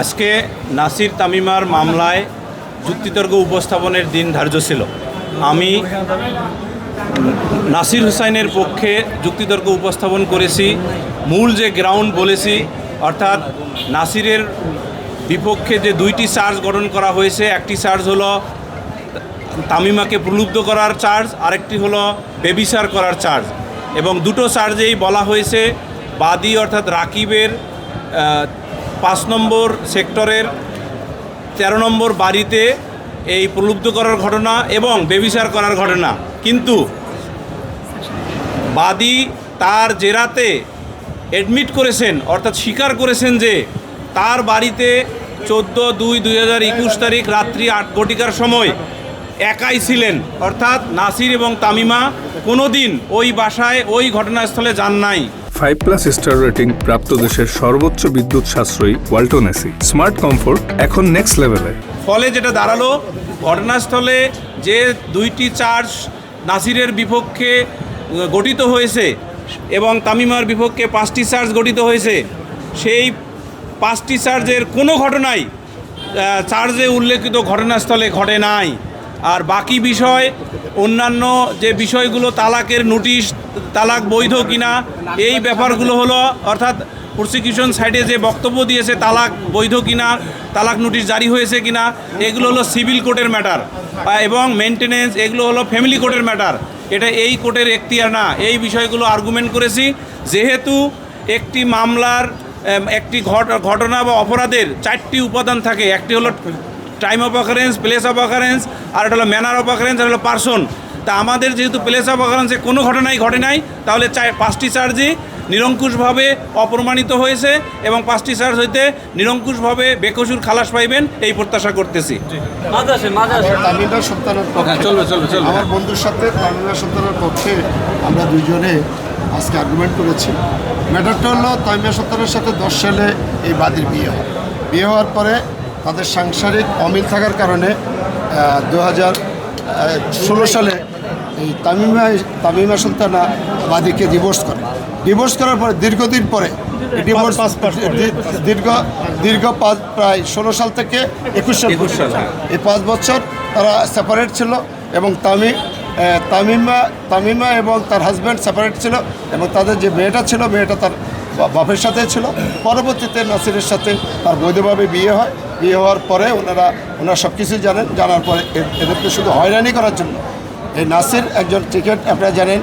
আজকে নাসির তামিমার মামলায় যুক্তিতর্ক উপস্থাপনের দিন ধার্য ছিল। আমি নাসির হুসাইনের পক্ষে যুক্তিতর্ক উপস্থাপন করেছি। মূল যে গ্রাউন্ড বলেছি, অর্থাৎ নাসিরের বিপক্ষে যে দুইটি চার্জ গঠন করা হয়েছে, একটি চার্জ হলো তামিমাকে প্রলুব্ধ করার চার্জ, আরেকটি হলো বেবিচার করার চার্জ। এবং দুটো চার্জেই বলা হয়েছে বাদী অর্থাৎ রাকিবের 5 নম্বর সেক্টরের 13 নম্বর বাড়িতে এই প্রলুব্ধ করার ঘটনা এবং বেবিচার করার ঘটনা। কিন্তু বাদী তার জেরাতে অ্যাডমিট করেছেন, অর্থাৎ স্বীকার করেছেন যে তার বাড়িতে 14/2/2021 তারিখ রাত্রি 8 ঘটিকার সময় একাই ছিলেন, অর্থাৎ নাসির এবং তামিমা কোনো দিন ওই বাসায় ওই ঘটনাস্থলে যান নাই। 5+ স্টার রেটিং প্রাপ্ত দেশের সর্বোচ্চ বিদ্যুৎ সাশ্রয়ী ওয়ালটন এসি স্মার্ট কমফোর্ট এখন নেক্সট লেভেলে। ফলে যেটা দাঁড়ালো, ঘটনাস্থলে যে দুইটি চার্জ নাসিরের বিপক্ষে গঠিত হয়েছে এবং তামিমার বিপক্ষে 5টি চার্জ গঠিত হয়েছে, সেই 5টি চার্জের কোনো ঘটনাই চার্জে উল্লেখিত ঘটনাস্থলে ঘটে নাই। আর বাকি বিষয়, অন্যান্য যে বিষয়গুলো, তালাকের নোটিশ, তালাক বৈধ কিনা, এই ব্যাপারগুলো হলো, অর্থাৎ প্রসিকিউশন সাইডে যে বক্তব্য দিয়েছে তালাক বৈধ কিনা, তালাক নোটিশ জারি হয়েছে কিনা, এগুলো হলো সিভিল কোর্টের ম্যাটার। এবং মেনটেনেন্স, এগুলো হলো ফ্যামিলি কোর্টের ম্যাটার। এটা এই কোর্টের এখতিয়ার না। এই বিষয়গুলো আর্গুমেন্ট করেছি। যেহেতু একটি মামলার একটি ঘটনা বা অপরাধের 4টি উপাদান থাকে, একটি হলো time of occurrence, place of occurrence, আর এটা হলো ম্যানার অফ অকারেন্স, আর হলো পারসন। তা আমাদের যেহেতু প্লেস অফ অকারেন্সে কোনো ঘটনাই ঘটে নাই, তাহলে 5টি চার্জই নিরঙ্কুশভাবে অপ্রমাণিত হয়েছে এবং 5টি চার্জ হইতে নিরঙ্কুশভাবে বেকসুর খালাস পাইবেন এই প্রত্যাশা করতেছি। তামিমা সন্তানের পক্ষে, আমার বন্ধুর সাথে তামিমা সন্তানের পক্ষে আমরা দুইজনে আজকে আর্গুমেন্ট করেছি। ম্যাটারটা হলো তামিমা সন্তানের সাথে 10 সালে এই বাদীর বিয়ে হয়। বিয়ে হওয়ার পরে তাদের সাংসারিক অমিল থাকার কারণে 2016 সালে এই তামিমা সুলতানা বাদীকে ডিভোর্স করে। ডিভোর্স করার পরে দীর্ঘদিন পরে দীর্ঘ প্রায় 16 সাল থেকে 21 সাল, এই 5 বছর তারা সেপারেট ছিল এবং তামিমা এবং তার হাজব্যান্ড সেপারেট ছিল এবং তাদের যে মেয়েটা ছিল, মেয়েটা তার বাপের সাথে ছিল। পরবর্তীতে নাসিরের সাথে তার বৈধভাবে বিয়ে হয়। বিয়ে হওয়ার পরে ওনারা সব কিছুই জানেন। জানার পরে এদেরকে শুধু হয়রানি করার জন্য এই নাসির একজন ক্রিকেট, আপনারা জানেন,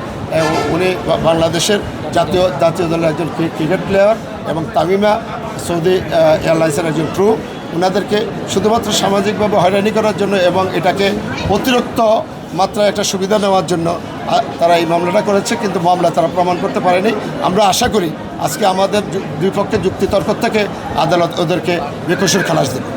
উনি বাংলাদেশের জাতীয় দলের একজন ক্রিকেট প্লেয়ার এবং তামিমা সৌদি এয়ারলাইন্সের একজন ক্রু। ওনাদেরকে শুধুমাত্র সামাজিকভাবে হয়রানি করার জন্য এবং এটাকে অতিরিক্ত মাত্রায় একটা সুবিধা নেওয়ার জন্য তারা এই মামলাটা করেছে, কিন্তু মামলা তারা প্রমাণ করতে পারেনি। আমরা আশা করি আজকে আমাদের দুই পক্ষের যুক্তিতর্ক থেকে আদালত ওদেরকে বেকসুর খালাস দেবে।